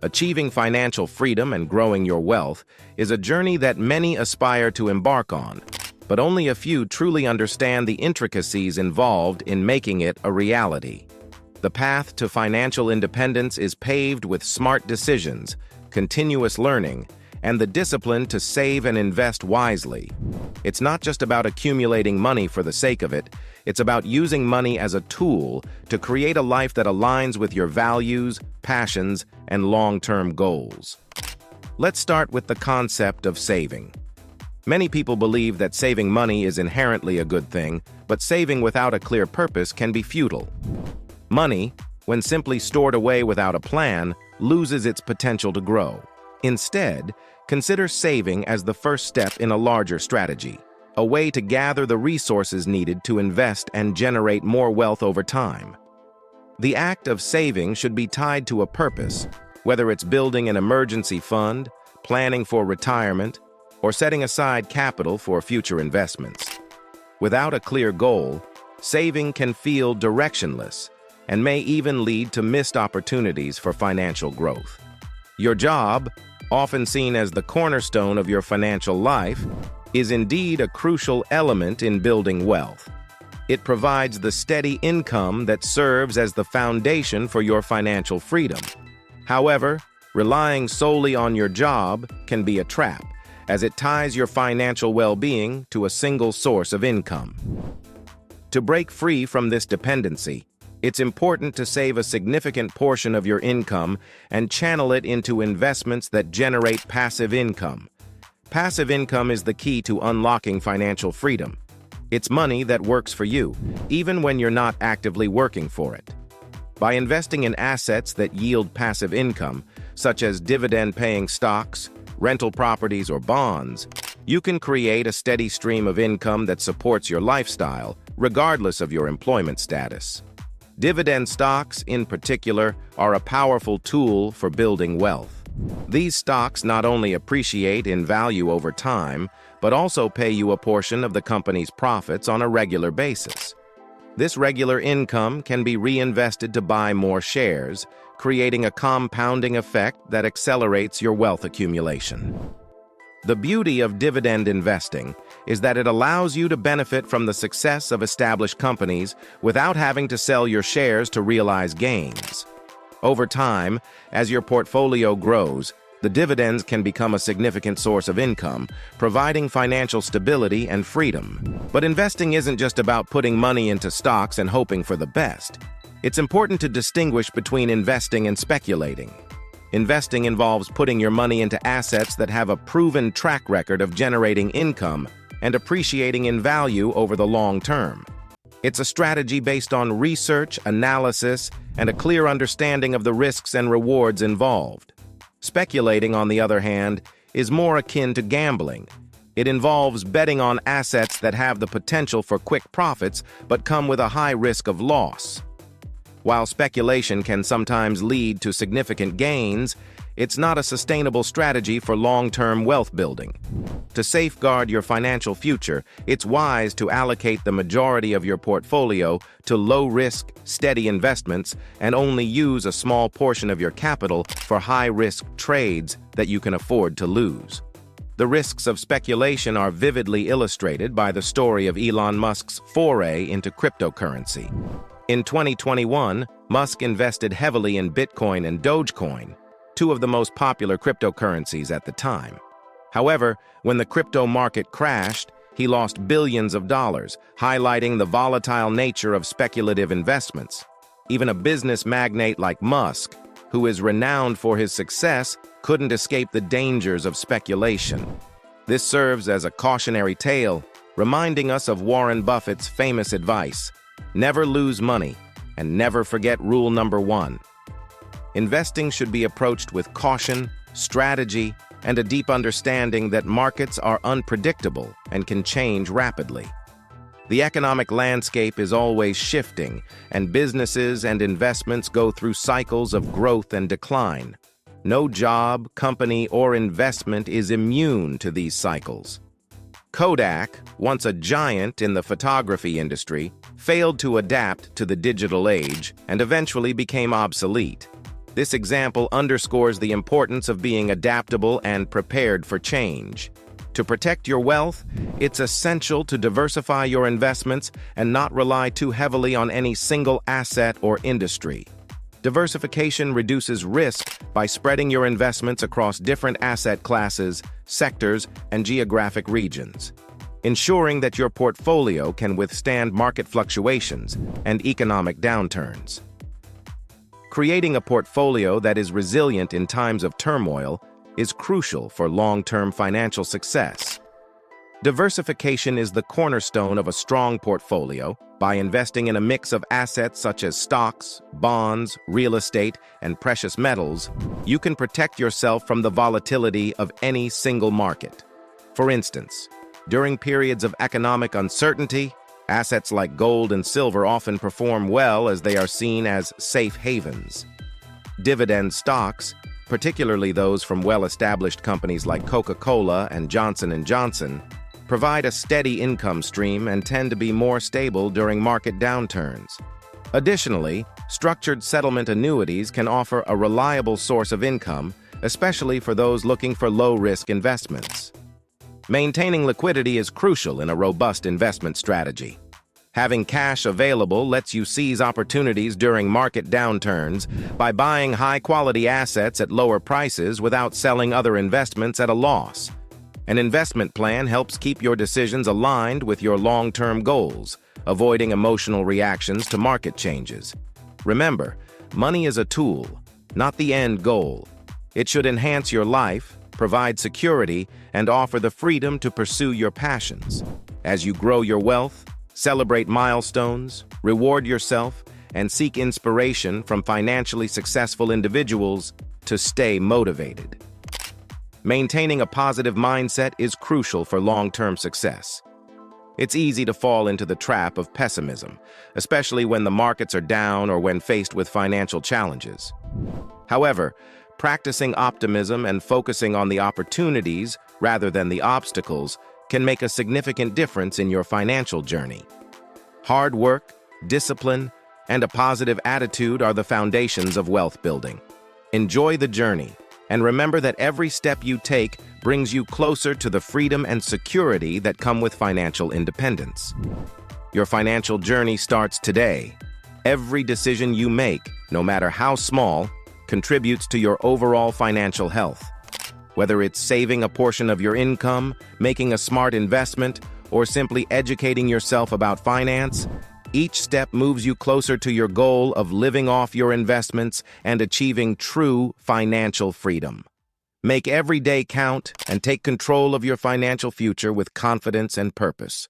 Achieving financial freedom and growing your wealth is a journey that many aspire to embark on, but only a few truly understand the intricacies involved in making it a reality. The path to financial independence is paved with smart decisions, continuous learning, and the discipline to save and invest wisely. It's not just about accumulating money for the sake of it, it's about using money as a tool to create a life that aligns with your values, passions, and long-term goals. Let's start with the concept of saving. Many people believe that saving money is inherently a good thing, but saving without a clear purpose can be futile. Money, when simply stored away without a plan, loses its potential to grow. Instead, consider saving as the first step in a larger strategy, a way to gather the resources needed to invest and generate more wealth over time. The act of saving should be tied to a purpose, whether it's building an emergency fund, planning for retirement, or setting aside capital for future investments. Without a clear goal, saving can feel directionless and may even lead to missed opportunities for financial growth. Your job, often seen as the cornerstone of your financial life, is indeed a crucial element in building wealth. It provides the steady income that serves as the foundation for your financial freedom. However, relying solely on your job can be a trap, as it ties your financial well-being to a single source of income. To break free from this dependency, it's important to save a significant portion of your income and channel it into investments that generate passive income. Passive income is the key to unlocking financial freedom. It's money that works for you, even when you're not actively working for it. By investing in assets that yield passive income, such as dividend-paying stocks, rental properties, or bonds, you can create a steady stream of income that supports your lifestyle, regardless of your employment status. Dividend stocks, in particular, are a powerful tool for building wealth. These stocks not only appreciate in value over time, but also pay you a portion of the company's profits on a regular basis. This regular income can be reinvested to buy more shares, creating a compounding effect that accelerates your wealth accumulation. The beauty of dividend investing is that it allows you to benefit from the success of established companies without having to sell your shares to realize gains. Over time, as your portfolio grows, the dividends can become a significant source of income, providing financial stability and freedom. But investing isn't just about putting money into stocks and hoping for the best. It's important to distinguish between investing and speculating. Investing involves putting your money into assets that have a proven track record of generating income and appreciating in value over the long term. It's a strategy based on research, analysis, and a clear understanding of the risks and rewards involved. Speculating, on the other hand, is more akin to gambling. It involves betting on assets that have the potential for quick profits but come with a high risk of loss. While speculation can sometimes lead to significant gains, it's not a sustainable strategy for long-term wealth building. To safeguard your financial future, it's wise to allocate the majority of your portfolio to low-risk, steady investments and only use a small portion of your capital for high-risk trades that you can afford to lose. The risks of speculation are vividly illustrated by the story of Elon Musk's foray into cryptocurrency. In 2021, Musk invested heavily in Bitcoin and Dogecoin, two of the most popular cryptocurrencies at the time. However, when the crypto market crashed, he lost billions of dollars, highlighting the volatile nature of speculative investments. Even a business magnate like Musk, who is renowned for his success, couldn't escape the dangers of speculation. This serves as a cautionary tale, reminding us of Warren Buffett's famous advice: never lose money, and never forget rule number 1. Investing should be approached with caution, strategy, and a deep understanding that markets are unpredictable and can change rapidly. The economic landscape is always shifting, and businesses and investments go through cycles of growth and decline. No job, company, or investment is immune to these cycles. Kodak, once a giant in the photography industry, failed to adapt to the digital age and eventually became obsolete. This example underscores the importance of being adaptable and prepared for change. To protect your wealth, it's essential to diversify your investments and not rely too heavily on any single asset or industry. Diversification reduces risk by spreading your investments across different asset classes, sectors, and geographic regions, ensuring that your portfolio can withstand market fluctuations and economic downturns. Creating a portfolio that is resilient in times of turmoil is crucial for long-term financial success. Diversification is the cornerstone of a strong portfolio. By investing in a mix of assets such as stocks, bonds, real estate, and precious metals, you can protect yourself from the volatility of any single market. For instance, during periods of economic uncertainty, assets like gold and silver often perform well as they are seen as safe havens. Dividend stocks, particularly those from well-established companies like Coca-Cola and Johnson & Johnson, provide a steady income stream and tend to be more stable during market downturns. Additionally, structured settlement annuities can offer a reliable source of income, especially for those looking for low-risk investments. Maintaining liquidity is crucial in a robust investment strategy. Having cash available lets you seize opportunities during market downturns by buying high-quality assets at lower prices without selling other investments at a loss. An investment plan helps keep your decisions aligned with your long-term goals, avoiding emotional reactions to market changes. Remember, money is a tool, not the end goal. It should enhance your life, provide security, and offer the freedom to pursue your passions. As you grow your wealth, celebrate milestones, reward yourself, and seek inspiration from financially successful individuals to stay motivated. Maintaining a positive mindset is crucial for long-term success. It's easy to fall into the trap of pessimism, especially when the markets are down or when faced with financial challenges. However, practicing optimism and focusing on the opportunities rather than the obstacles can make a significant difference in your financial journey. Hard work, discipline, and a positive attitude are the foundations of wealth building. Enjoy the journey, and remember that every step you take brings you closer to the freedom and security that come with financial independence. Your financial journey starts today. Every decision you make, no matter how small, contributes to your overall financial health. Whether it's saving a portion of your income, making a smart investment, or simply educating yourself about finance, each step moves you closer to your goal of living off your investments and achieving true financial freedom. Make every day count and take control of your financial future with confidence and purpose.